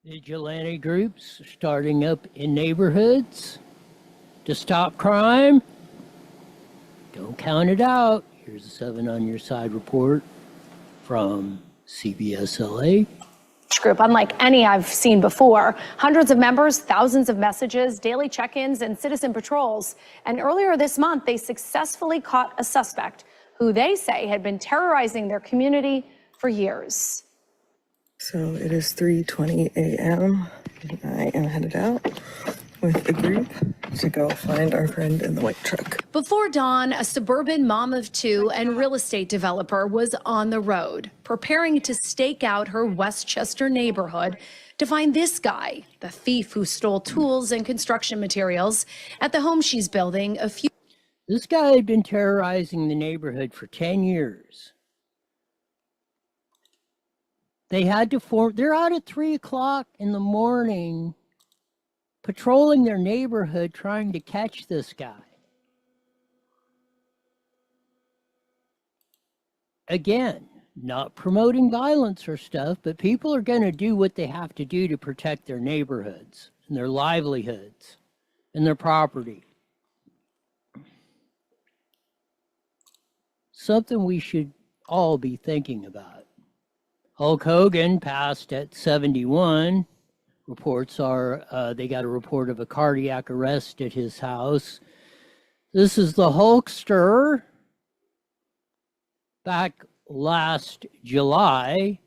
Vigilante groups starting up in neighborhoods to stop crime. Don't count it out. Here's a 7 on your side report from CBS LA. Group unlike any I've seen before. Hundreds of members, thousands of messages, daily check-ins, and citizen patrols. And earlier this month, they successfully caught a suspect who they say had been terrorizing their community for years. So it is 3:20 a.m. and I am headed out with a group to go find our friend in the white truck. Before dawn, a suburban mom of 2 and real estate developer was on the road, preparing to stake out her Westchester neighborhood to find this guy, the thief who stole tools and construction materials at the home she's building a few. This guy had been terrorizing the neighborhood for 10 years. They had to form, they're out at 3 o'clock in the morning patrolling their neighborhood trying to catch this guy. Again, not promoting violence or stuff, but people are going to do what they have to do to protect their neighborhoods and their livelihoods and their property. Something we should all be thinking about. Hulk Hogan passed at 71. Reports are they got a report of a cardiac arrest at his house. This is the Hulkster. Back last July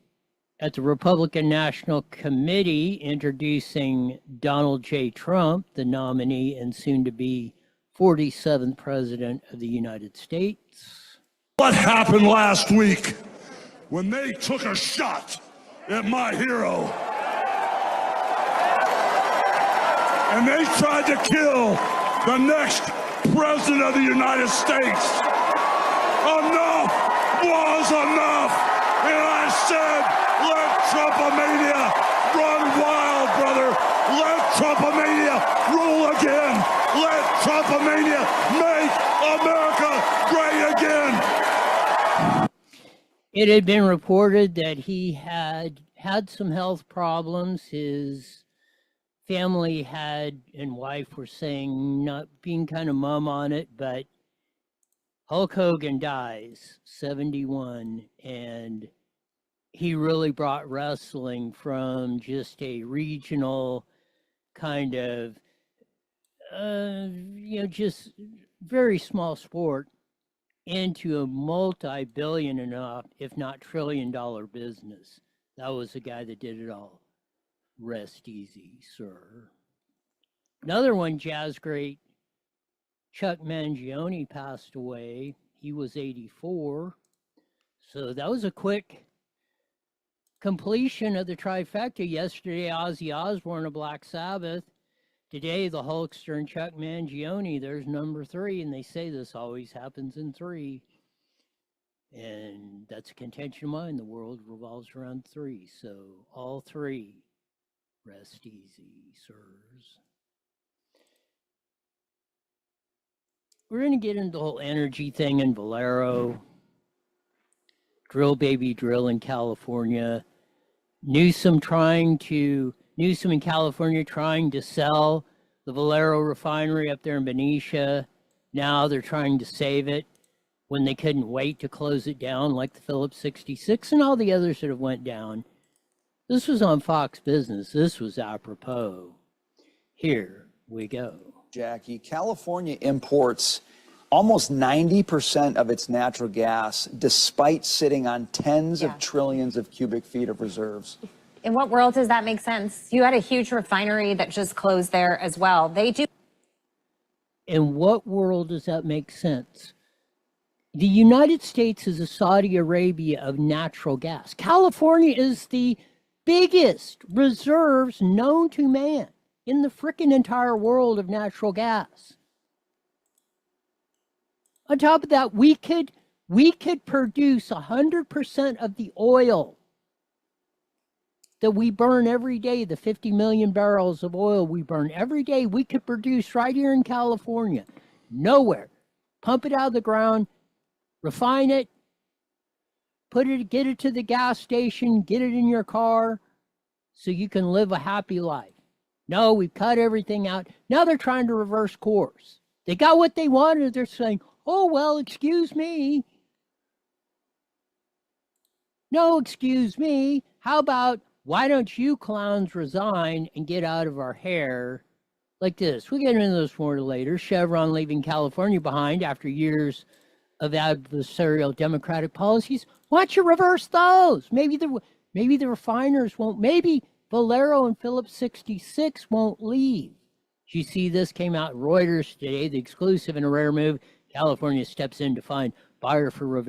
at the Republican National Committee introducing Donald J. Trump, the nominee and soon-to-be 47th President of the United States. What happened last week when they took a shot at my hero and they tried to kill the next President of the United States? Enough was enough. And I said, let Trumpomania run wild, brother. Let Trumpomania rule again. Let Trumpomania make America great again. It had been reported that he had some health problems. His family and wife were saying not being kind of mum on it, but Hulk Hogan dies, 71, and he really brought wrestling from just a regional kind of, just very small sport into a multi-billion enough, if not trillion-dollar business. That was the guy that did it all. Rest easy, sir. Another one, jazz great Chuck Mangione passed away. He was 84. So that was a quick completion of the trifecta. Yesterday, Ozzy Osbourne of Black Sabbath. Today, the Hulkster and Chuck Mangione. There's number 3, and they say this always happens in 3. And that's a contention of mine. The world revolves around 3. So all 3, rest easy, sirs. We're going to get into the whole energy thing in Valero. Drill baby drill in California. Newsom in California trying to sell the Valero refinery up there in Benicia. Now they're trying to save it when they couldn't wait to close it down, like the Phillips 66 and all the others that have went down. This was on Fox Business. This was apropos. Here we go. Jackie, California imports almost 90% of its natural gas, despite sitting on tens of trillions of cubic feet of reserves. In what world does that make sense? You had a huge refinery that just closed there as well. They do. In what world does that make sense? The United States is a Saudi Arabia of natural gas. California is the biggest reserves known to man in the frickin' entire world of natural gas. On top of that, we could produce 100% of the oil that we burn every day, the 50 million barrels of oil we burn every day, we could produce right here in California. Nowhere. Pump it out of the ground, refine it, get it to the gas station, get it in your car, so you can live a happy life. No, we've cut everything out. Now they're trying to reverse course. They got what they wanted. They're saying, oh, well, excuse me. No, excuse me. How about, why don't you clowns resign and get out of our hair? Like this. We'll get into this more later. Chevron leaving California behind after years of adversarial Democratic policies. Why don't you reverse those? Maybe the refiners won't. Maybe Valero and Phillips 66 won't leave. Did you see this came out in Reuters today? The exclusive in a rare move. California steps in to find buyer for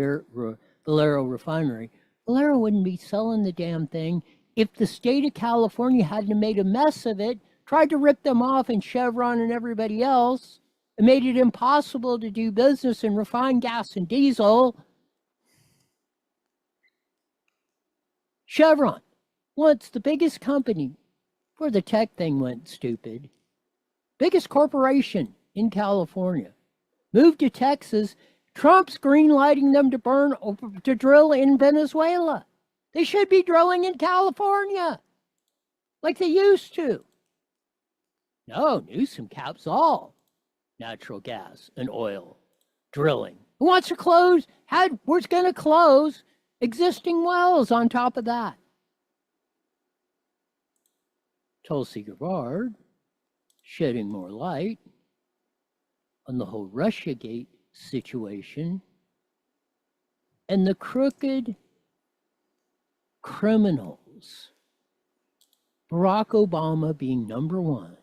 Valero refinery. Valero wouldn't be selling the damn thing if the state of California hadn't made a mess of it, tried to rip them off, and Chevron and everybody else, and made it impossible to do business and refine gas and diesel. Chevron, once the biggest company before the tech thing went stupid, biggest corporation in California, moved to Texas. Trump's greenlighting them to drill in Venezuela. They should be drilling in California like they used to. No, Newsom caps all natural gas and oil drilling. Who wants to close? We're going to close existing wells on top of that. Tulsi Gabbard shedding more light on the whole Russiagate situation and the crooked criminals. Barack Obama being number one.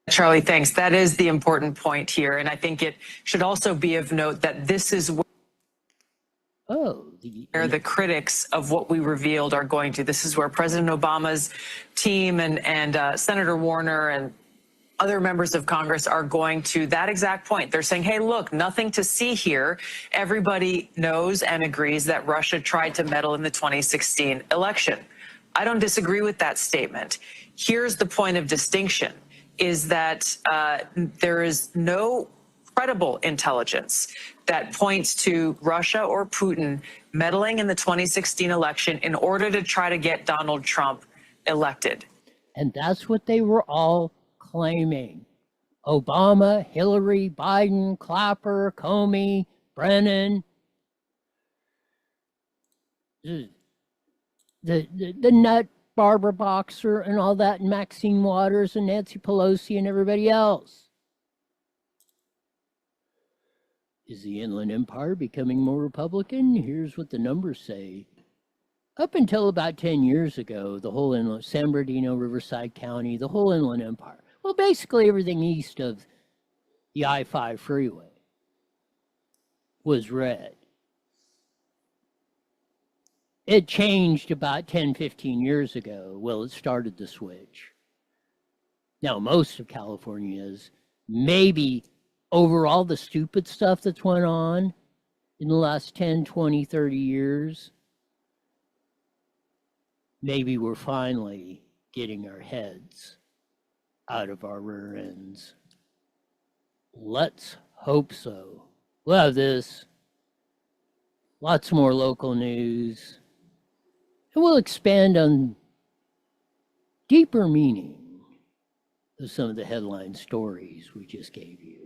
Charlie, thanks. That is the important point here. And I think it should also be of note that this is where the critics of what we revealed are going to. This is where President Obama's team and Senator Warner and other members of Congress are going to that exact point. They're saying, hey, look, nothing to see here. Everybody knows and agrees that Russia tried to meddle in the 2016 election. I don't disagree with that statement. Here's the point of distinction, is that there is no credible intelligence that points to Russia or Putin meddling in the 2016 election in order to try to get Donald Trump elected. And that's what they were all claiming. Obama, Hillary, Biden, Clapper, Comey, Brennan, the nut Barbara Boxer and all that, and Maxine Waters and Nancy Pelosi and everybody else. Is the Inland Empire becoming more Republican? Here's what the numbers say. Up until about 10 years ago, the whole inland, San Bernardino, Riverside County, the whole Inland Empire, well, basically everything east of the I-5 freeway was red. It changed about 10, 15 years ago. Well, it started the switch. Now, most of California is, maybe over all the stupid stuff that's went on in the last 10, 20, 30 years, maybe we're finally getting our heads out of our rear ends. Let's hope so. We'll have this, lots more local news, and we'll expand on deeper meaning of some of the headline stories we just gave you.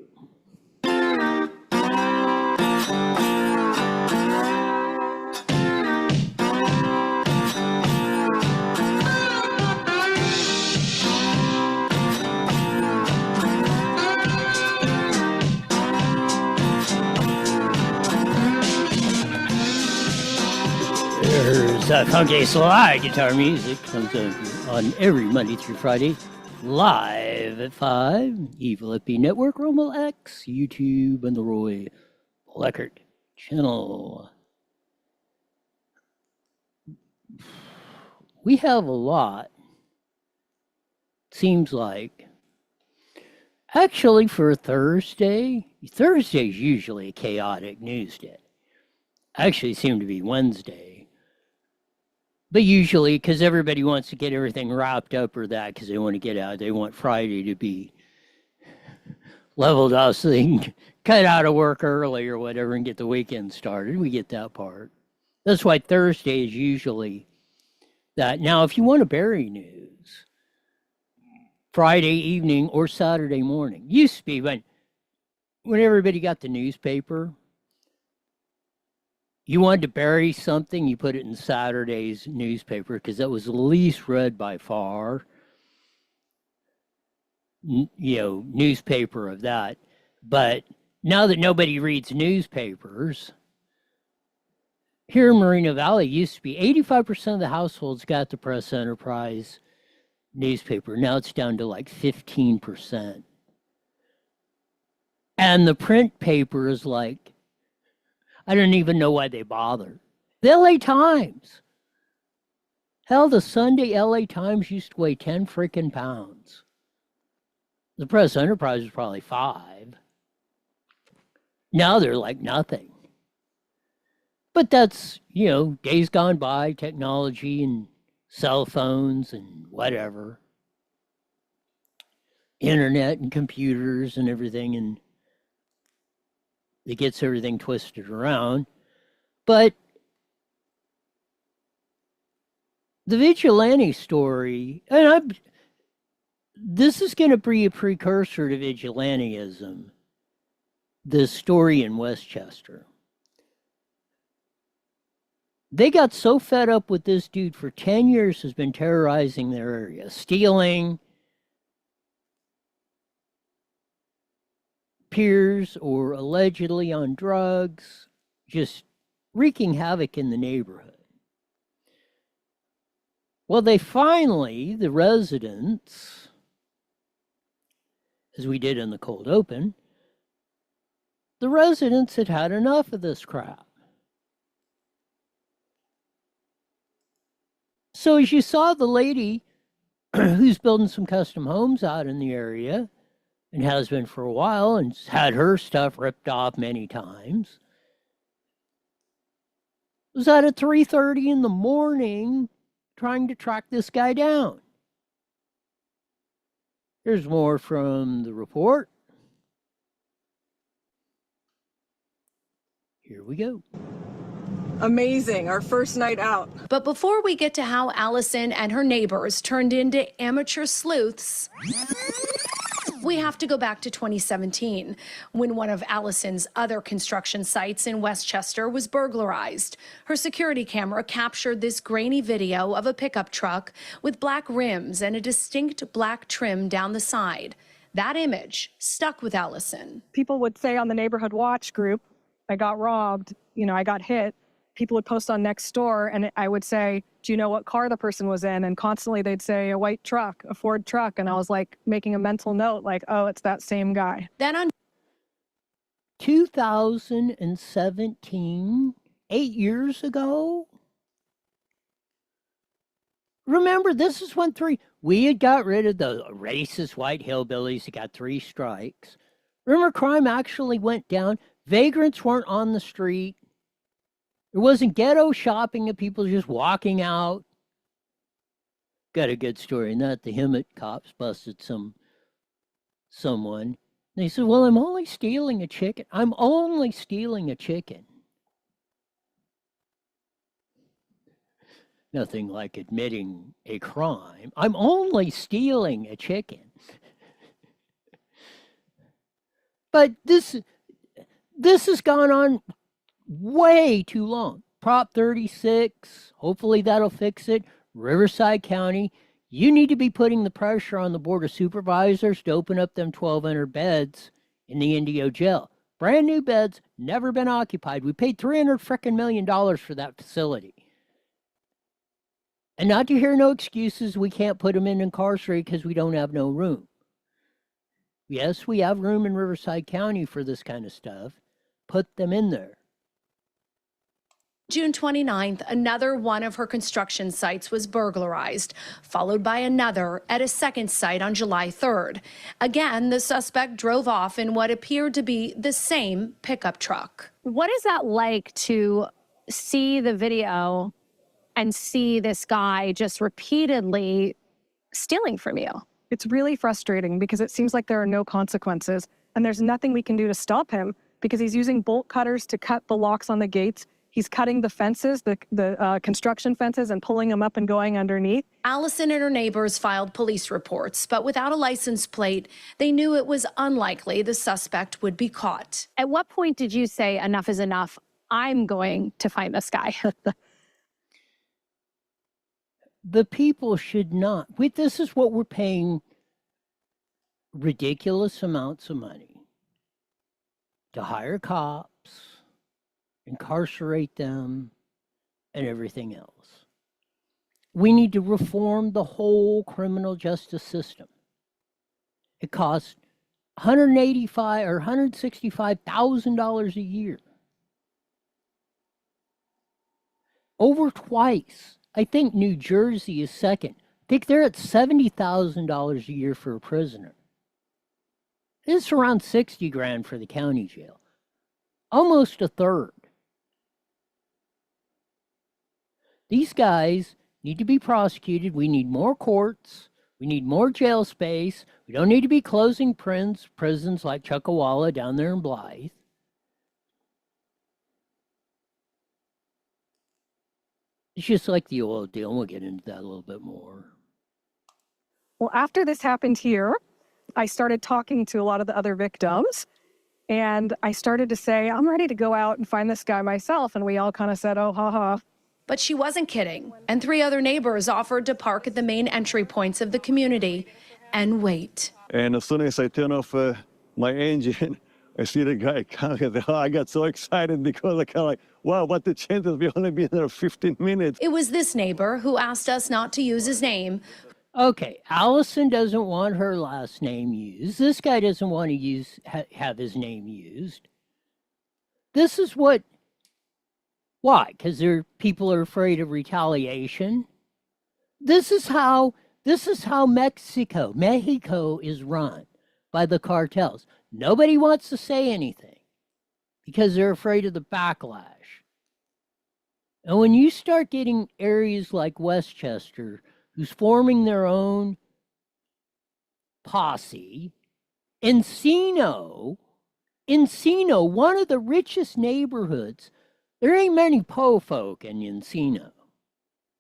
There's funky slide guitar music comes on every Monday through Friday, live at 5, Evil FB Network, Rommel X, YouTube, and the Roy Bleckert channel. We have a lot, seems like. Actually, for Thursday's usually a chaotic news day. Actually, seemed to be Wednesday. But usually, because everybody wants to get everything wrapped up or that, because they want to get out, they want Friday to be leveled out so they can cut out of work early or whatever and get the weekend started. We get that part. That's why Thursday is usually that. Now, if you want to bury news, Friday evening or Saturday morning. Used to be when everybody got the newspaper, you wanted to bury something, you put it in Saturday's newspaper because that was the least read by far. Newspaper of that. But now that nobody reads newspapers, here in Moreno Valley used to be 85% of the households got the Press Enterprise newspaper. Now it's down to like 15%. And the print paper is like, I don't even know why they bother. The LA Times. Hell, the Sunday LA Times used to weigh 10 freaking pounds. The Press Enterprise was probably 5. Now they're like nothing. But that's, days gone by, technology and cell phones and whatever. Internet and computers and everything, and it gets everything twisted around. But the vigilante story, and this is going to be a precursor to vigilantism, the story in Westchester. They got so fed up with this dude for 10 years has been terrorizing their area, stealing peers or allegedly on drugs, just wreaking havoc in the neighborhood. Well, the residents, as we did in the cold open, the residents had had enough of this crap. So as you saw the lady who's building some custom homes out in the area, and has been for a while, and had her stuff ripped off many times, was out at 3:30 in the morning trying to track this guy down. Here's more from the report. Here we go. Amazing, our first night out. But before we get to how Allison and her neighbors turned into amateur sleuths, we have to go back to 2017, when one of Allison's other construction sites in Westchester was burglarized. Her security camera captured this grainy video of a pickup truck with black rims and a distinct black trim down the side. That image stuck with Allison. People would say on the neighborhood watch group, I got robbed, I got hit. People would post on Nextdoor, and I would say, do you know what car the person was in? And constantly they'd say a white truck, a Ford truck. And I was like making a mental note, like, oh, it's that same guy. Then on 2017, 8 years ago. Remember, this is when we had got rid of the racist white hillbillies that got 3 strikes. Remember, crime actually went down. Vagrants weren't on the street. There wasn't ghetto shopping and people just walking out. Got a good story in that. The Hemet cops busted someone. They said, well, I'm only stealing a chicken. I'm only stealing a chicken. Nothing like admitting a crime. I'm only stealing a chicken. But this has gone on way too long. Prop 36, hopefully that'll fix it. Riverside County, you need to be putting the pressure on the Board of Supervisors to open up them 1,200 beds in the Indio jail. Brand new beds, never been occupied. We paid $300 million for that facility. And not to hear no excuses, we can't put them in incarcerated because we don't have no room. Yes, we have room in Riverside County for this kind of stuff. Put them in there. June 29th, another one of her construction sites was burglarized, followed by another at a second site on July 3rd. Again, the suspect drove off in what appeared to be the same pickup truck. What is that like to see the video and see this guy just repeatedly stealing from you? It's really frustrating because it seems like there are no consequences and there's nothing we can do to stop him because he's using bolt cutters to cut the locks on the gates. He's cutting the fences, the construction fences, and pulling them up and going underneath. Allison and her neighbors filed police reports, but without a license plate, they knew it was unlikely the suspect would be caught. At what point did you say enough is enough? I'm going to find this guy. The people should not. This is what we're paying ridiculous amounts of money to hire cops, incarcerate them, and everything else. We need to reform the whole criminal justice system. It costs $185,000 or $165,000 a year. Over twice. I think New Jersey is second. I think they're at $70,000 a year for a prisoner. It's around 60 grand for the county jail. Almost a third. These guys need to be prosecuted. We need more courts. We need more jail space. We don't need to be closing prisons like Chuckawalla down there in Blythe. It's just like the oil deal, and we'll get into that a little bit more. Well, after this happened here, I started talking to a lot of the other victims, and I started to say, I'm ready to go out and find this guy myself. And we all kind of said, oh, ha. But she wasn't kidding, and 3 other neighbors offered to park at the main entry points of the community and wait. And as soon as I turn off my engine, I see the guy coming. I got so excited because I kind of like, wow, what the chances we only been there 15 minutes. It was this neighbor who asked us not to use his name. Okay, Allison doesn't want her last name used. This guy doesn't want to have his name used. This is why? Because people are afraid of retaliation. This is how Mexico is run by the cartels. Nobody wants to say anything because they're afraid of the backlash. And when you start getting areas like Westchester, who's forming their own posse, Encino, one of the richest neighborhoods, there ain't many po folk in Encino.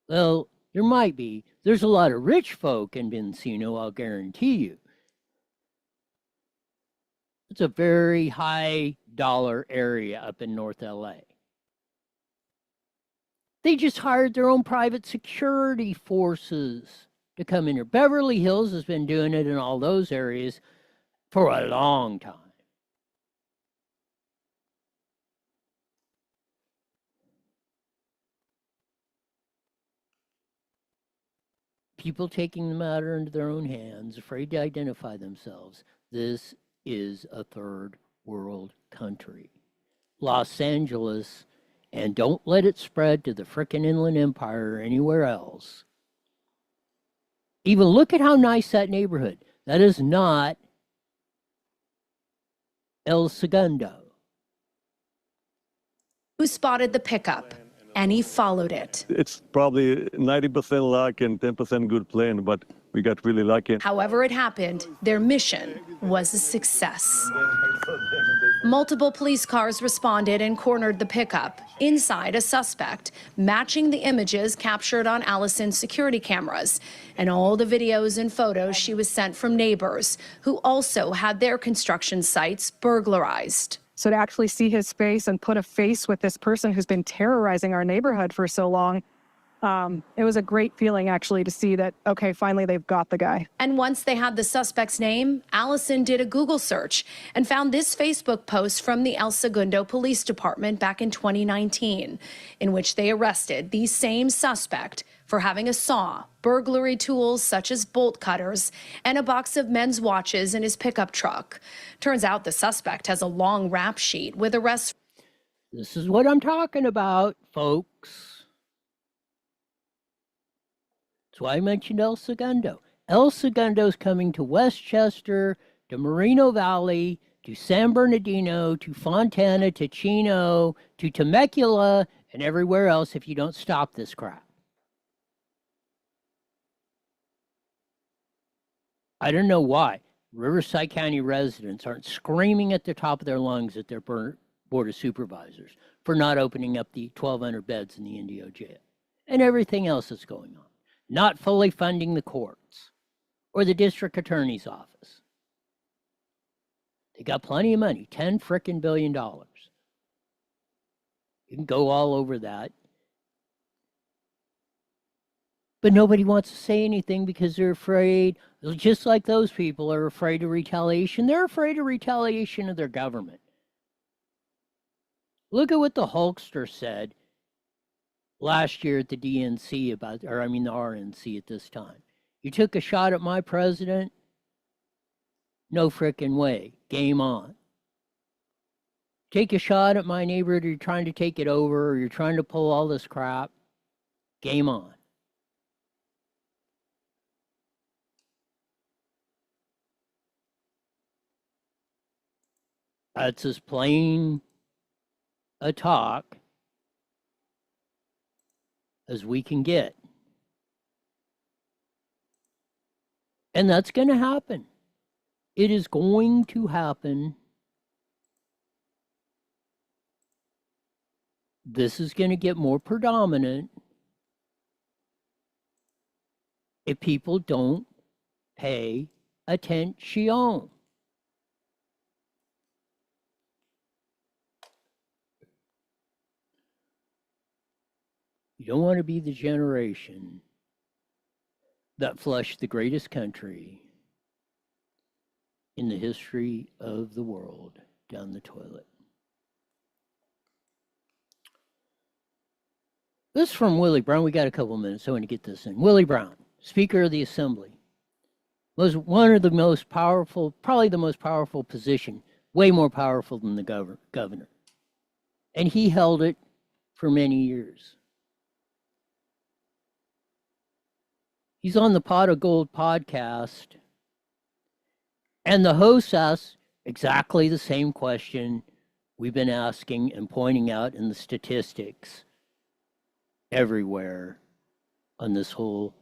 Well, there might be. There's a lot of rich folk in Encino, I'll guarantee you. It's a very high dollar area up in North LA. They just hired their own private security forces to come in here. Beverly Hills has been doing it in all those areas for a long time. People taking the matter into their own hands, afraid to identify themselves. This is a third world country. Los Angeles, and don't let it spread to the frickin' Inland Empire or anywhere else. Even look at how nice that neighborhood. That is not El Segundo. Who spotted the pickup, and he followed it. It's probably 90% luck and 10% good plan, but we got really lucky. However it happened, their mission was a success. Multiple police cars responded and cornered the pickup. Inside, a suspect, matching the images captured on Allison's security cameras and all the videos and photos she was sent from neighbors who also had their construction sites burglarized. So to actually see his face and put a face with this person who's been terrorizing our neighborhood for so long, it was a great feeling actually to see that, okay, finally they've got the guy. And once they had the suspect's name, Allison did a Google search and found this Facebook post from the El Segundo Police Department back in 2019, in which they arrested the same suspect for having a saw, burglary tools such as bolt cutters, and a box of men's watches in his pickup truck. Turns out the suspect has a long rap sheet with arrests. This is what I'm talking about, folks. That's why I mentioned El Segundo. El Segundo's coming to Westchester, to Moreno Valley, to San Bernardino, to Fontana, to Chino, to Temecula, and everywhere else if you don't stop this crap. I don't know why Riverside County residents aren't screaming at the top of their lungs at their Board of Supervisors. for not opening up the 1,200 beds in the Indio jail and everything else that's going on. Not fully funding the courts or the district attorney's office. They got plenty of money, $10 frickin' billion. You can go all over that. But nobody wants to say anything because they're afraid, just like those people are afraid of retaliation. They're afraid of retaliation of their government. Look at what the Hulkster said last year at the DNC about, the RNC at this time. You took a shot at my president? No frickin' way. Game on. Take a shot at my neighborhood, or you're trying to take it over, or you're trying to pull all this crap? Game on. That's as plain a talk as we can get. And that's going to happen. It is going to happen. This is going to get more predominant if people don't pay attention. You don't want to be the generation that flushed the greatest country in the history of the world down the toilet. This is from Willie Brown. We got a couple minutes. I want to get this in. Willie Brown, Speaker of the Assembly, was one of the most powerful, probably the most powerful position, way more powerful than the governor. And he held it for many years. He's on the Pot of Gold podcast, and the host asks exactly the same question we've been asking and pointing out in the statistics everywhere on this whole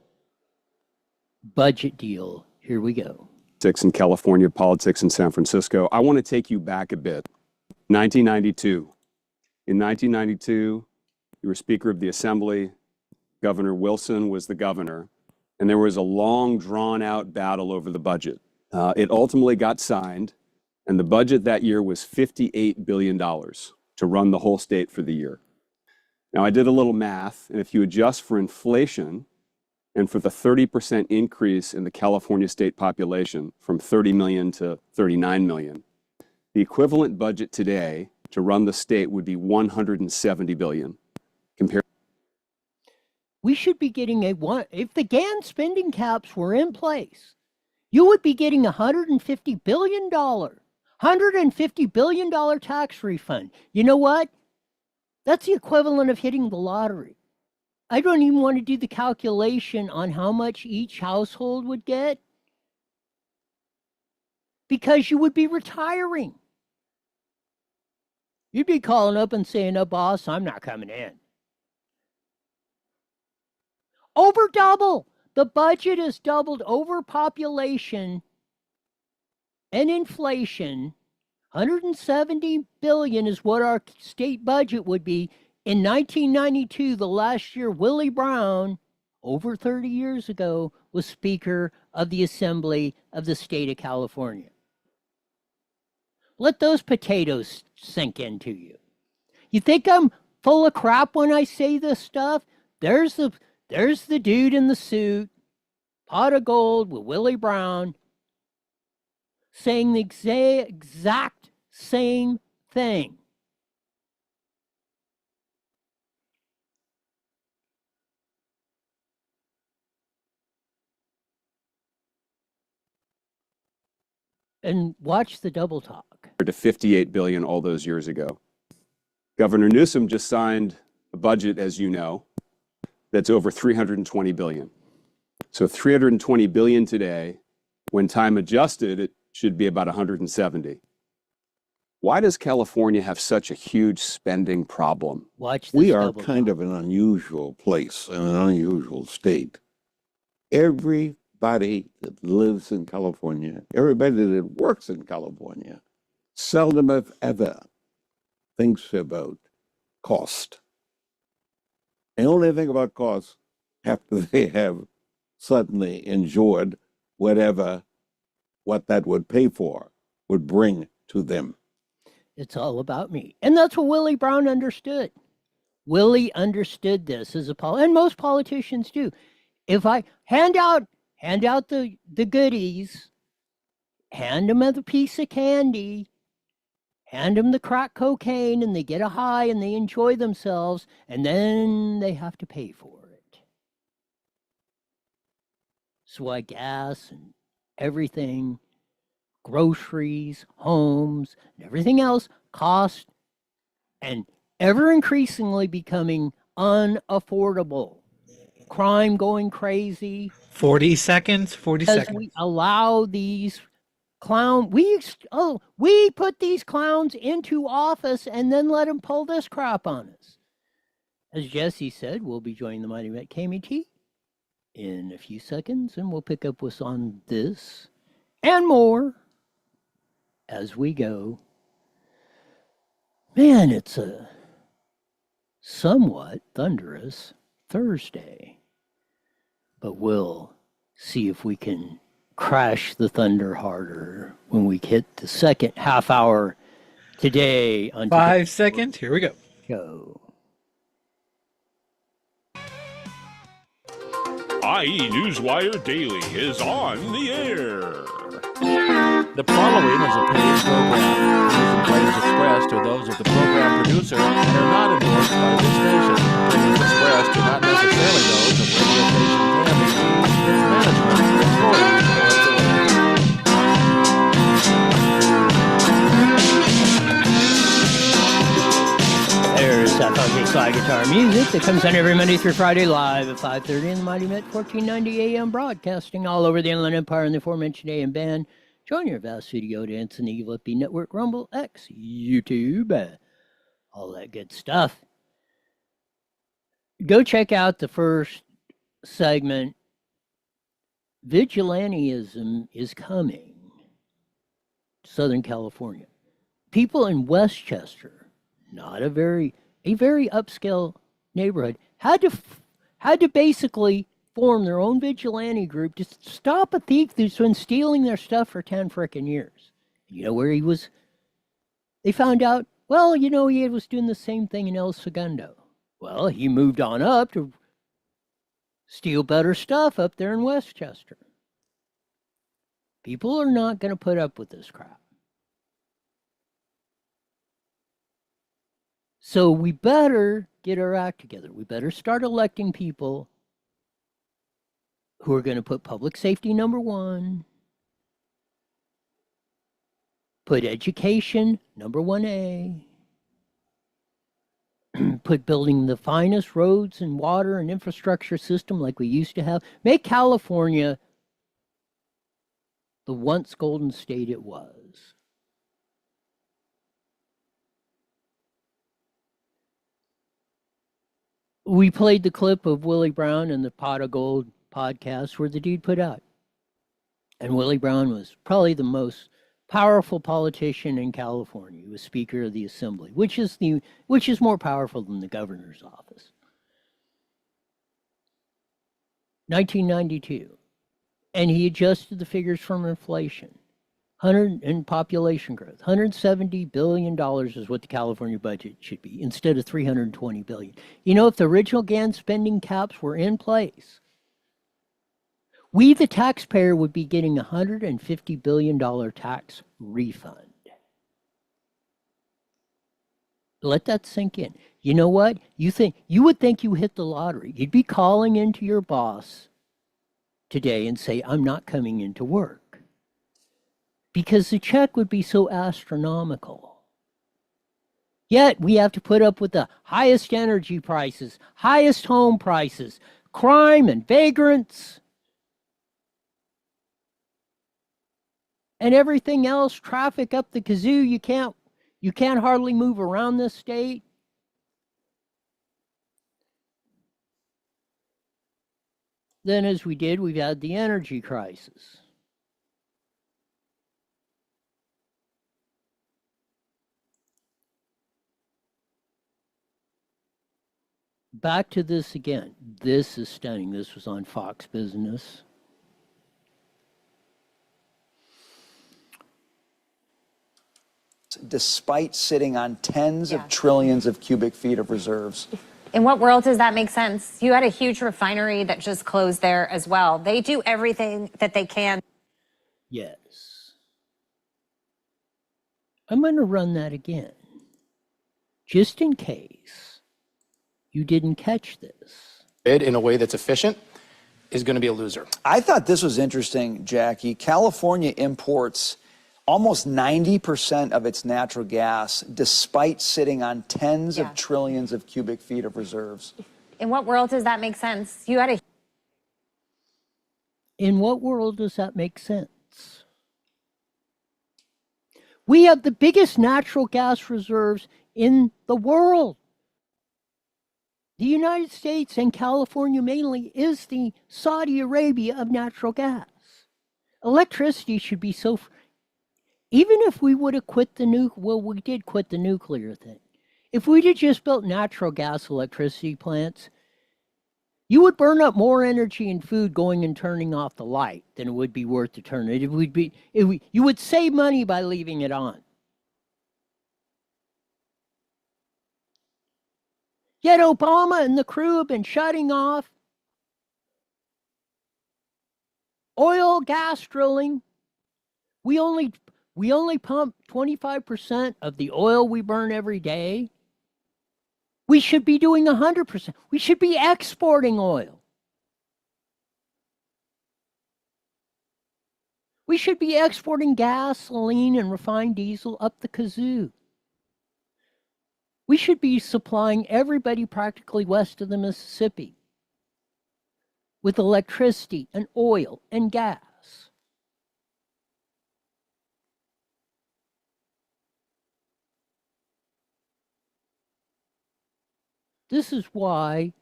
budget deal. Here we go. In California, politics in San Francisco. I want to take you back a bit. 1992. In 1992, you were Speaker of the Assembly. Governor Wilson was the governor. And there was a long, drawn-out battle over the budget. It ultimately got signed, and the budget that year was $58 billion to run the whole state for the year. Now, I did a little math, and if you adjust for inflation and for the 30% increase in the California state population from 30 million to 39 million, the equivalent budget today to run the state would be 170 billion. Compared. We should be getting if the GAN spending caps were in place, you would be getting $150 billion tax refund. You know what? That's the equivalent of hitting the lottery. I don't even want to do the calculation on how much each household would get, because you would be retiring. You'd be calling up and saying, "No, boss, I'm not coming in." Over double. The budget is doubled. Overpopulation and inflation. 170 billion is what our state budget would be. In 1992, the last year, Willie Brown, over 30 years ago, was Speaker of the Assembly of the state of California. Let those potatoes sink into you. You think I'm full of crap when I say this stuff? There's the dude in the suit, Pot of Gold with Willie Brown, saying the exact same thing. And watch the double talk. To 58 billion all those years ago. Governor Newsom just signed a budget, as you know, that's over 320 billion. So 320 billion today, when time adjusted, it should be about 170. Why does California have such a huge spending problem? Watch this. We are kind of an unusual place and an unusual state. Everybody that lives in California, everybody that works in California, seldom if ever thinks about cost. They only think about cost after they have suddenly enjoyed what that would pay for would bring to them. It's all about me. And that's what Willie Brown understood. Willie understood this as and most politicians do. If I hand out the goodies, hand them a piece of candy, hand them the crack cocaine, and they get a high and they enjoy themselves, and then they have to pay for it. So why gas and everything, groceries, homes, and everything else cost and ever increasingly becoming unaffordable. Crime going crazy. 40 seconds. 40 Because seconds. we allow these we put these clowns into office and then let them pull this crap on us. As Jesse said, we'll be joining the Mighty Met KMT in a few seconds, and we'll pick up what's on this and more as we go. Man, it's a somewhat thunderous Thursday, but we'll see if we can crash the thunder harder when we hit the second half hour today on 5 seconds. Here we go. Go. IE Newswire Daily is on the air. The following is a paid program. Views and claims expressed are those of the program producer and are not endorsed by this station. Opinions expressed are not necessarily those of radio station Candy, its management, employees, or affiliates. There's that funky slide guitar music that comes on every Monday through Friday live at 5:30 in the Mighty Met 1490 AM, broadcasting all over the Inland Empire and the aforementioned AM band. Join your vast video dance in the Evil FB Network, Rumble, X, YouTube, all that good stuff. Go check out the first segment. Vigilantism is coming to Southern California. People in Westchester, not a very upscale neighborhood, had to basically form their own vigilante group to stop a thief who's been stealing their stuff for 10 frickin' years. You know where he was? They found out, well, he was doing the same thing in El Segundo. Well, he moved on up to steal better stuff up there in Westchester. People are not going to put up with this crap. So we better get our act together. We better start electing people who are going to put public safety number one, put education number 1A, put building the finest roads and water and infrastructure system like we used to have, make California the once golden state it was. We played the clip of Willie Brown and the Pot of Gold podcast where the dude put out. And Willie Brown was probably the most powerful politician in California. He was Speaker of the Assembly, which is more powerful than the governor's office. 1992. And he adjusted the figures from inflation. And population growth. $170 billion is what the California budget should be, instead of $320 billion. If the original GAN spending caps were in place, we, the taxpayer, would be getting a $150 billion tax refund. Let that sink in. You know what? You would think you hit the lottery. You'd be calling into your boss today and say, I'm not coming into work. Because the check would be so astronomical. Yet we have to put up with the highest energy prices, highest home prices, crime and vagrants, and everything else, traffic up the kazoo. You can't hardly move around this state. Then as we did, we've had the energy crisis. back to this again. This is stunning. This was on Fox Business. Despite sitting on tens of trillions of cubic feet of reserves. In what world does that make sense? You had a huge refinery that just closed there as well. They do everything that they can. Yes. I'm going to run that again, just in case you didn't catch this. In a way that's efficient is going to be a loser. I thought this was interesting, Jackie. California imports almost 90% of its natural gas, despite sitting on tens of trillions of cubic feet of reserves. In what world does that make sense? You had a In what world does that make sense? We have the biggest natural gas reserves in the world. The United States and California mainly is the Saudi Arabia of natural gas. Electricity should be so... Even if we would have quit the we did quit the nuclear thing. If we'd have just built natural gas electricity plants, you would burn up more energy and food going and turning off the light than it would be worth to turn it. You would save money by leaving it on. Yet Obama and the crew have been shutting off oil, gas drilling. We only pump 25% of the oil we burn every day. We should be doing 100%. We should be exporting oil. We should be exporting gasoline and refined diesel up the kazoo. We should be supplying everybody practically west of the Mississippi with electricity and oil and gas. This is why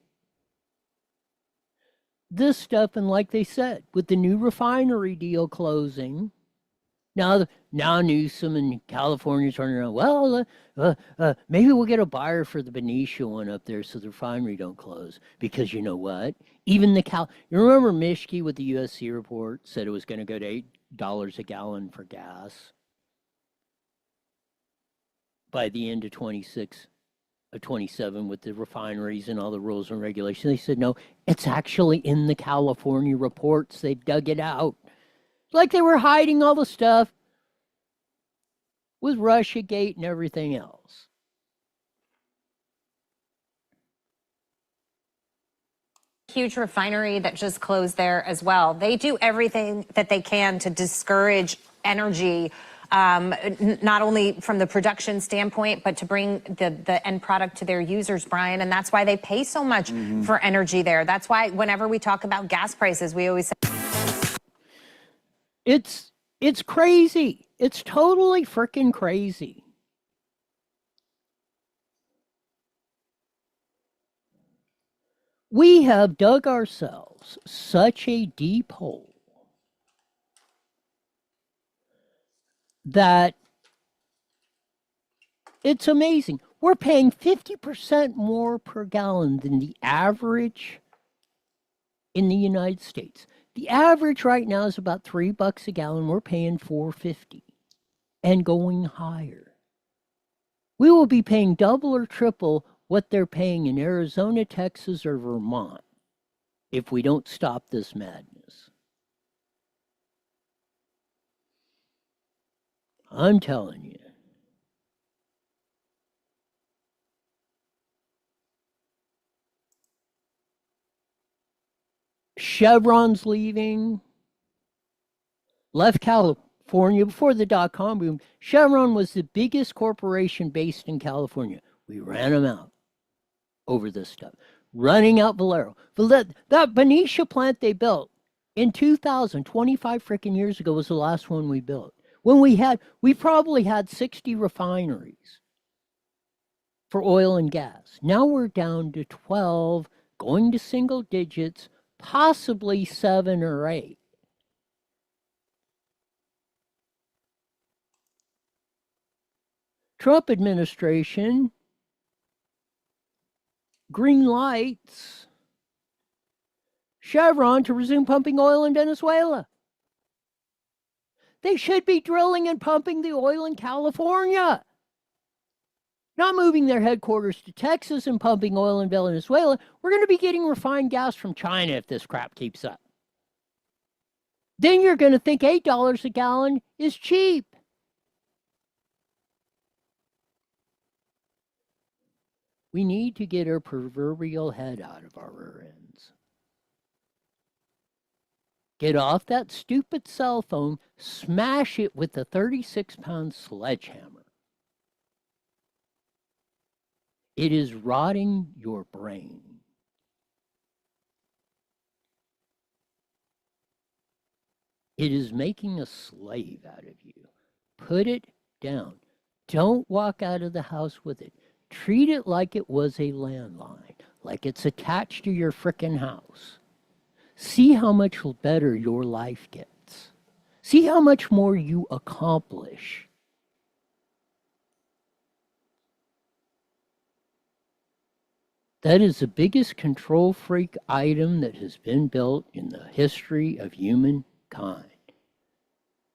this stuff, and like they said, with the new refinery deal closing, now Newsom and California turning around, well, maybe we'll get a buyer for the Benicia one up there so the refinery don't close. Because you know what? Even you remember Mischke with the USC report said it was going to go to $8 a gallon for gas by the end of 27 with the refineries and all the rules and regulations. They said, no, it's actually in the California reports. They dug it out. Like they were hiding all the stuff with Russiagate and everything else. huge refinery that just closed there as well. They do everything that they can to discourage energy, not only from the production standpoint, but to bring the end product to their users, Brian. And that's why they pay so much for energy there. That's why whenever we talk about gas prices, we always say it's crazy. It's totally freaking crazy. We have dug ourselves such a deep hole that it's amazing. We're paying 50% more per gallon than the average in the United States. The average right now is about $3 a gallon. We're paying $4.50 and going higher. We will be paying double or triple what they're paying in Arizona, Texas, or Vermont if we don't stop this madness. I'm telling you. Chevron's leaving, left California before the dot-com boom. Chevron was the biggest corporation based in California. We ran them out over this stuff. Running out Valero. That Benicia plant they built in 2000, 25 freaking years ago, was the last one we built. When we probably had 60 refineries for oil and gas. Now we're down to 12, going to single digits, possibly 7 or 8. Trump administration green lights Chevron to resume pumping oil in Venezuela. They should be drilling and pumping the oil in California, not moving their headquarters to Texas and pumping oil in Venezuela. We're going to be getting refined gas from China if this crap keeps up. Then you're going to think $8 a gallon is cheap. We need to get our proverbial head out of our rear ends. Get off that stupid cell phone, smash it with a 36-pound sledgehammer. It is rotting your brain. It is making a slave out of you. Put it down. Don't walk out of the house with it. Treat it like it was a landline, like it's attached to your frickin' house. See how much better your life gets. See how much more you accomplish. That is the biggest control freak item that has been built in the history of humankind.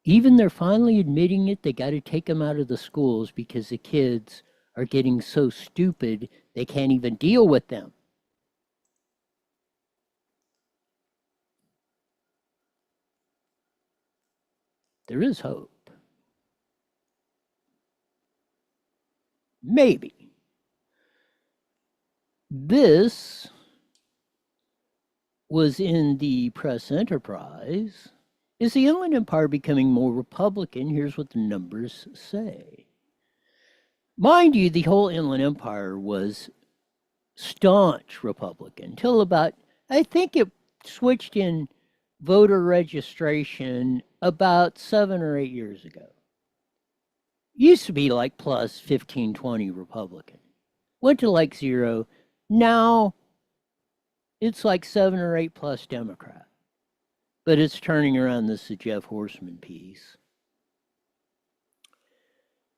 Even they're finally admitting it, they got to take them out of the schools because the kids are getting so stupid they can't even deal with them. There is hope. Maybe. This was in the press enterprise. Is the Inland Empire becoming more Republican? Here's what the numbers say. Mind you, the whole Inland Empire was staunch Republican until about, I think it switched in voter registration about 7 or 8 years ago. Used to be like plus 15, 20 Republican. Went to like 0. Now it's like 7 or 8 plus Democrat. But it's turning around. This is the Jeff Horseman piece.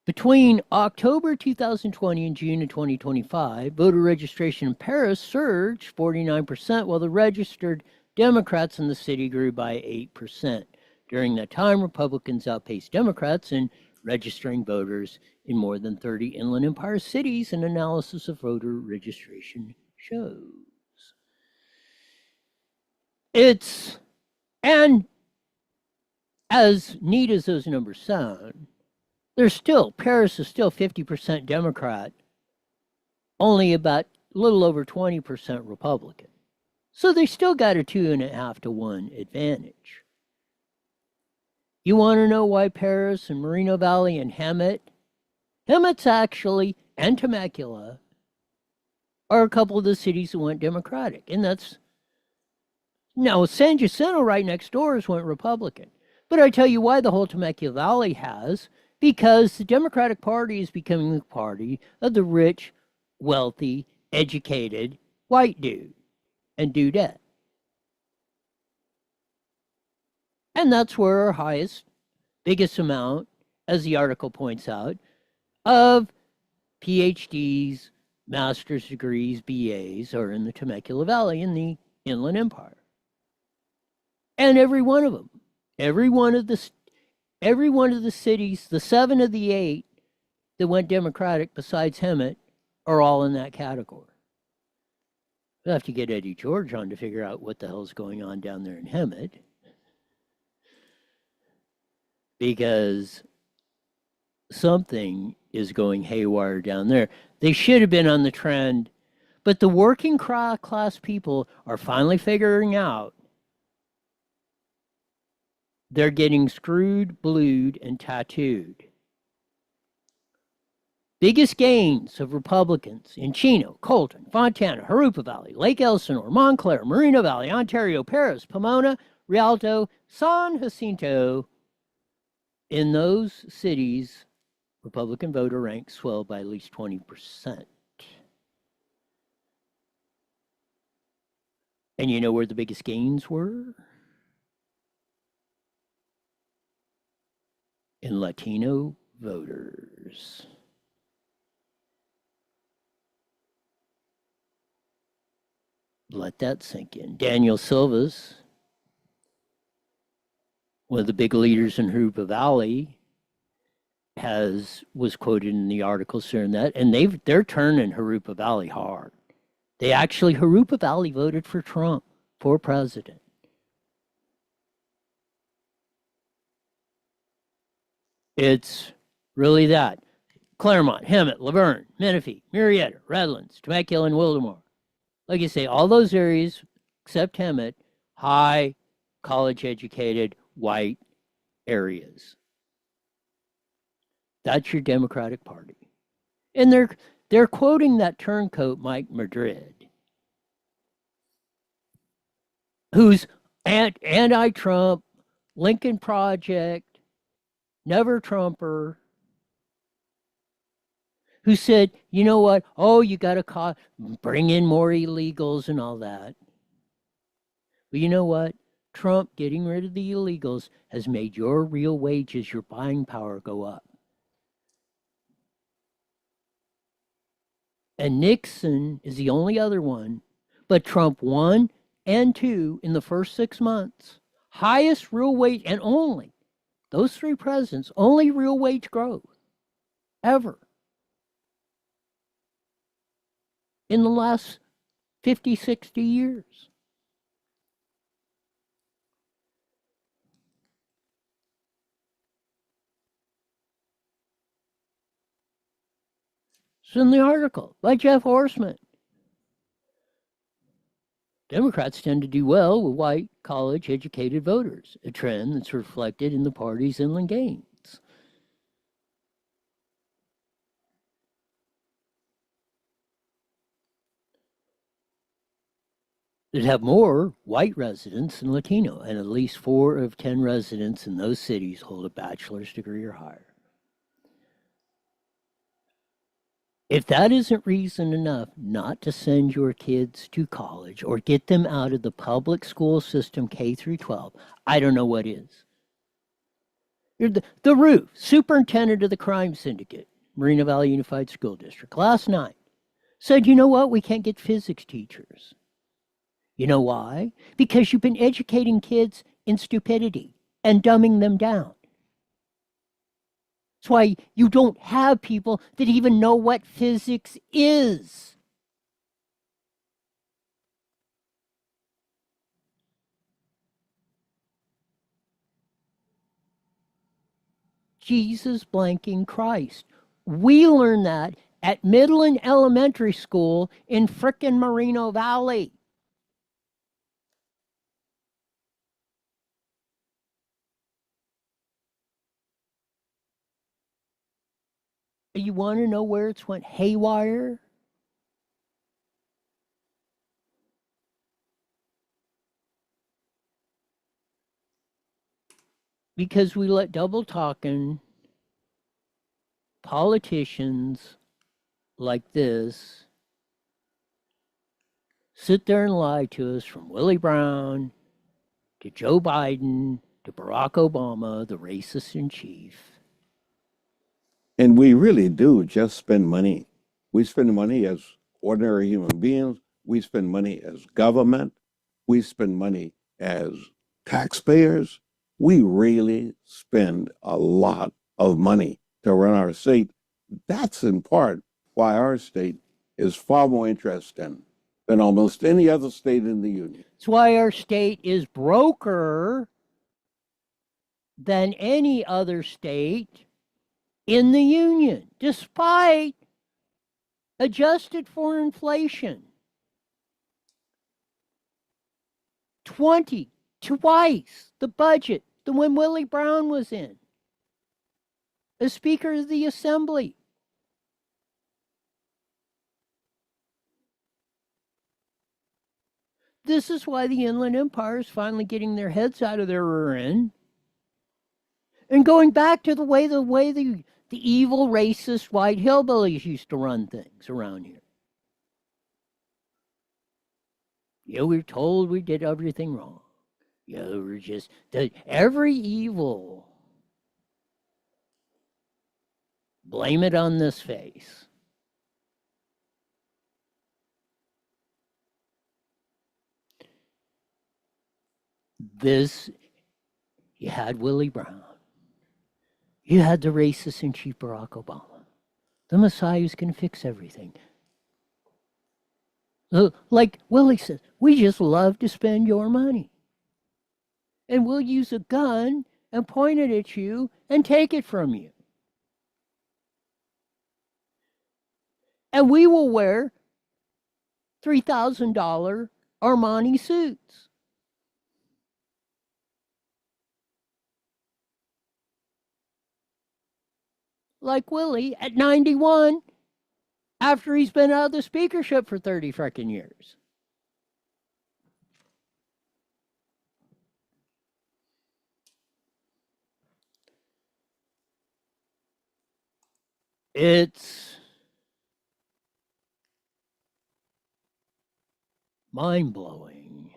Between October 2020 and June of 2025, voter registration in Paris surged 49%, while the registered Democrats in the city grew by 8%. During that time, Republicans outpaced Democrats in registering voters in more than 30 Inland Empire cities, an analysis of voter registration shows. And as neat as those numbers sound, Paris is still 50% Democrat, only about a little over 20% Republican. So they still got a 2.5 to 1 advantage. You want to know why Paris and Moreno Valley and Hemet's actually, and Temecula, are a couple of the cities that went Democratic. And that's, now San Jacinto right next door went Republican. But I tell you why the whole Temecula Valley has, because the Democratic Party is becoming the party of the rich, wealthy, educated white dude and dudette. And that's where our biggest amount, as the article points out, of PhDs, master's degrees, BAs are in the Temecula Valley in the Inland Empire. And every one of them, every one of the cities, the 7 of the 8 that went Democratic besides Hemet, are all in that category. We'll have to get Eddie George on to figure out what the hell's going on down there in Hemet. Because something is going haywire down there. They should have been on the trend, but the working class people are finally figuring out they're getting screwed, blued, and tattooed. Biggest gains of Republicans in Chino, Colton, Fontana, Jurupa Valley, Lake Elsinore, Montclair, Moreno Valley, Ontario, Paris, Pomona, Rialto, San Jacinto. In those cities, Republican voter ranks swelled by at least 20%. And you know where the biggest gains were? In Latino voters. Let that sink in. Daniel Silva's, one of the big leaders in Harupa Valley, was quoted in the article sharing that, and they're turning Harupa Valley hard. Harupa Valley voted for Trump for president. It's really that. Claremont, Hemet, Laverne, Menifee, Marietta, Redlands, Temecula, and Wildomar. Like you say, all those areas, except Hemet, high, college-educated, white areas. That's your Democratic Party. And they're quoting that turncoat Mike Madrid, who's anti-Trump, Lincoln Project, never Trumper, who said, you know what? Oh, you got to bring in more illegals and all that. But you know what? Trump getting rid of the illegals has made your real wages, your buying power go up. And Nixon is the only other one, but Trump 1 and 2 in the first 6 months. Highest real wage, and only those 3 presidents, only real wage growth ever in the last 50, 60 years. It's in the article by Jeff Horseman. Democrats tend to do well with white, college-educated voters, a trend that's reflected in the party's inland gains. They'd have more white residents than Latino, and at least 4 of 10 residents in those cities hold a bachelor's degree or higher. If that isn't reason enough not to send your kids to college or get them out of the public school system K through 12, I don't know what is. The Roof, superintendent of the crime syndicate, Moreno Valley Unified School District, last night said, you know what, we can't get physics teachers. You know why? Because you've been educating kids in stupidity and dumbing them down. That's why you don't have people that even know what physics is. Jesus blanking Christ. We learned that at Midland Elementary School in frickin' Moreno Valley. You want to know where it's went haywire? Because we let double talking politicians like this sit there and lie to us, from Willie Brown to Joe Biden to Barack Obama, the racist in chief. And we really do just spend money. We spend money as ordinary human beings. We spend money as government. We spend money as taxpayers. We really spend a lot of money to run our state. That's in part why our state is far more interesting than almost any other state in the union. That's why our state is broker than any other state in the union, despite adjusted for inflation. Twice the budget than when Willie Brown was in as Speaker of the Assembly. This is why the Inland Empire is finally getting their heads out of their rear end and going back to the way the evil, racist, white hillbillies used to run things around here. Yeah, we were told we did everything wrong. Yeah, we were just every evil. Blame it on this face. This, you had Willie Brown. You had the racist in Chief Barack Obama. The Messiah who's going to fix everything. Like Willie says, we just love to spend your money. And we'll use a gun and point it at you and take it from you. And we will wear $3,000 Armani suits. Like Willie at 91 after he's been out of the speakership for 30 freaking years. It's mind-blowing.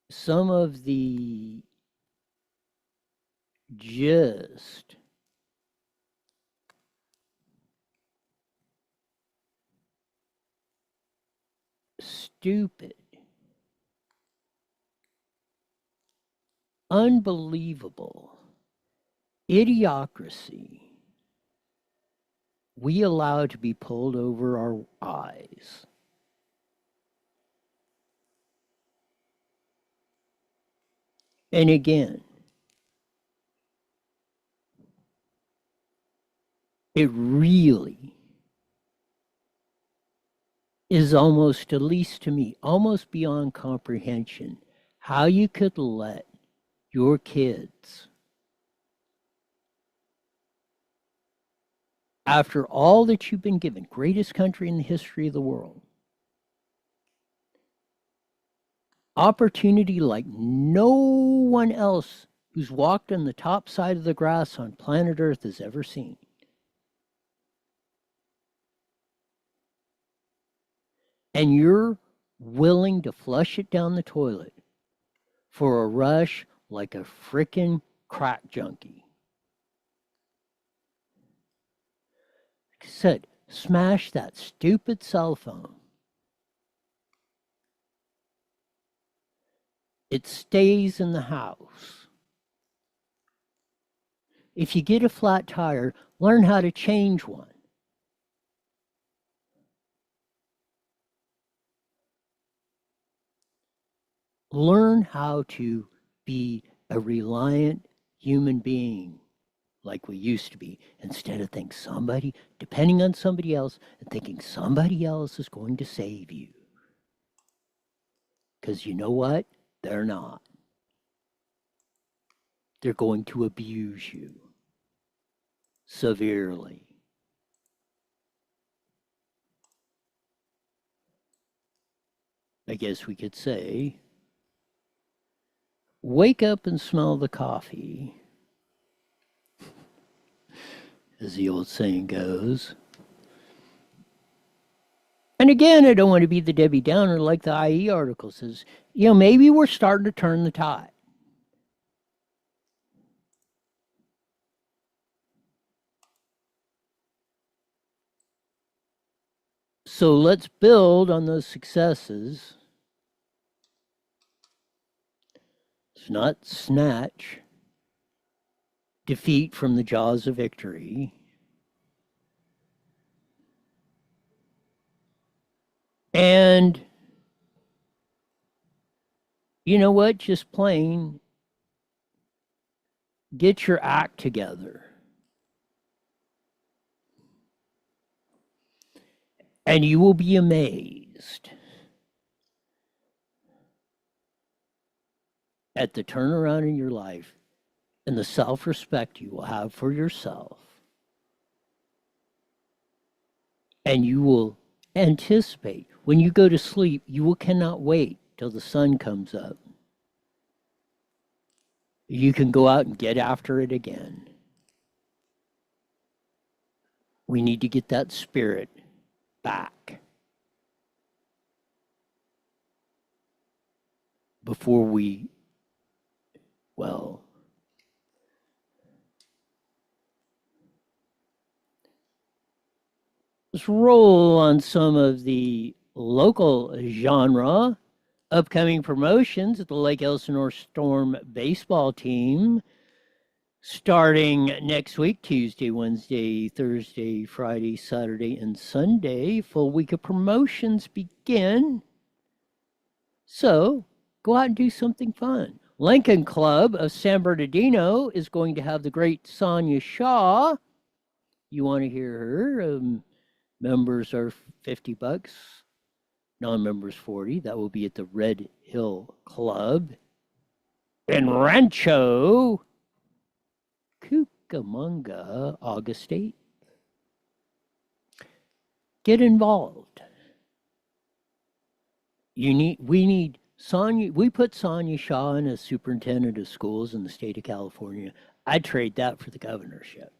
Some of the just stupid, unbelievable idiocracy we allow to be pulled over our eyes. And again, it really is almost, at least to me, almost beyond comprehension how you could let your kids, after all that you've been given, greatest country in the history of the world, opportunity like no one else who's walked on the top side of the grass on planet Earth has ever seen. And you're willing to flush it down the toilet for a rush like a frickin' crack junkie. Like I said, smash that stupid cell phone. It stays in the house. If you get a flat tire, learn how to change one. Learn how to be a reliant human being like we used to be, instead of depending on somebody else and thinking somebody else is going to save you. Because you know what? They're not. They're going to abuse you severely. I guess we could say, wake up and smell the coffee, as the old saying goes. And again, I don't want to be the Debbie Downer like the IE article says. Maybe we're starting to turn the tide. So let's build on those successes. Let's not snatch defeat from the jaws of victory. And you know what? Just plain get your act together. And you will be amazed at the turnaround in your life and the self-respect you will have for yourself. And you will anticipate, when you go to sleep, cannot wait till the sun comes up. You can go out and get after it again. We need to get that spirit back before we, let's roll on some of the local genre. Upcoming promotions at the Lake Elsinore Storm baseball team starting next week, Tuesday, Wednesday, Thursday, Friday, Saturday, and Sunday. Full week of promotions begin. So go out and do something fun. Lincoln Club of San Bernardino is going to have the great Sonia Shaw. You want to hear her? Members are $50. Non-members 40. That will be at the Red Hill Club in Rancho Cucamonga, August 8th. Get involved. We need Sonia. We put Sonia Shaw in as superintendent of schools in the state of California. I'd trade that for the governorship.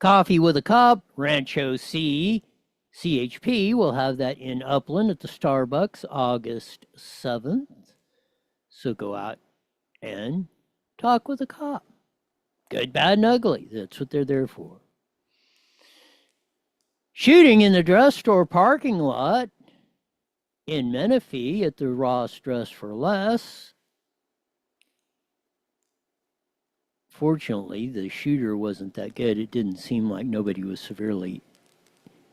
Coffee with a Cup, Rancho CHP will have that in Upland at the Starbucks August 7th. So go out and talk with a cop. Good, bad, and ugly. That's what they're there for. Shooting in the dress store parking lot in Menifee at the Ross Dress for Less. Fortunately, the shooter wasn't that good. It didn't seem like nobody was severely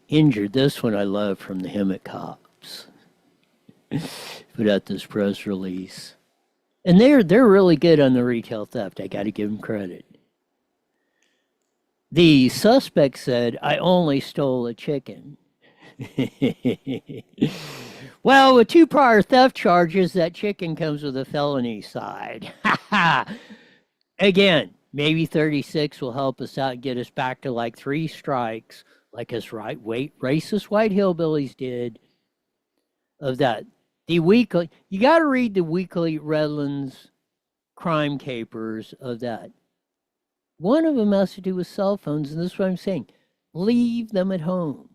injured. This one I love from the Hemet cops. Put out this press release. And they're really good on the retail theft. I got to give them credit. The suspect said, "I only stole a chicken." Well, with 2 prior theft charges, that chicken comes with a felony side. Again, maybe 36 will help us out and get us back to like 3 strikes, like us racist white hillbillies did. Of that, the weekly, you got to read the weekly Redlands crime capers of that. One of them has to do with cell phones, and this is what I'm saying. Leave them at home.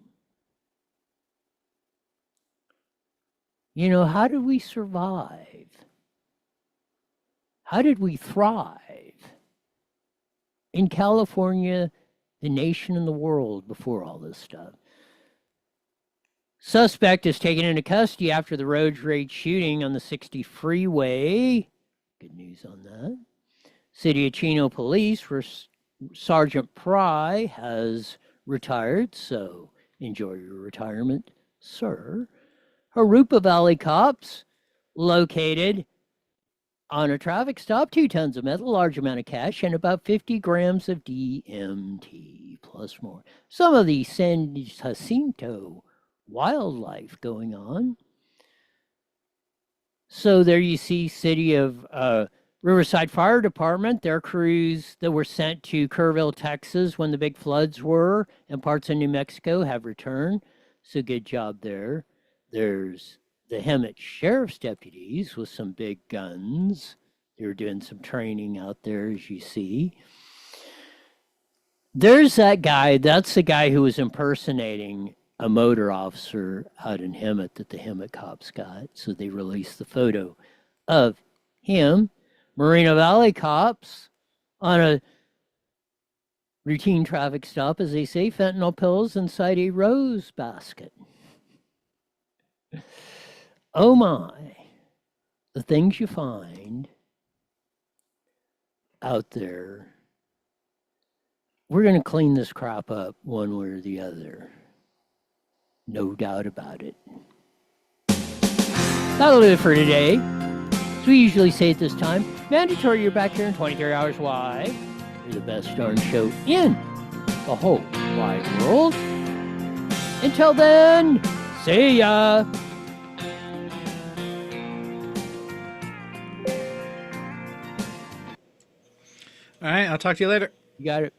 You know, how did we survive? How did we thrive in California, the nation and the world before all this stuff? Suspect is taken into custody after the road rage shooting on the 60 freeway. Good news on that. City of Chino Police, where Sergeant Pry has retired, so enjoy your retirement, sir. Harupa Valley cops located on a traffic stop 2 tons of meth, a large amount of cash, and about 50 grams of DMT, plus more. Some of the San Jacinto wildlife going on. So there you see City of Riverside Fire Department, their crews that were sent to Kerrville, Texas when the big floods were, and parts of New Mexico have returned. So good job there. There's the Hemet Sheriff's deputies with some big guns. They were doing some training out there, as you see. There's that guy. That's the guy who was impersonating a motor officer out in Hemet that the Hemet cops got. So they released the photo of him. Moreno Valley cops on a routine traffic stop, as they say, fentanyl pills inside a rose basket. Oh my, the things you find out there. We're going to clean this crap up one way or the other. No doubt about it. That'll do it for today. As we usually say at this time, mandatory you're back here in 23 hours. Why? You're the best darn show in the whole wide world. Until then, see ya. All right, I'll talk to you later. You got it.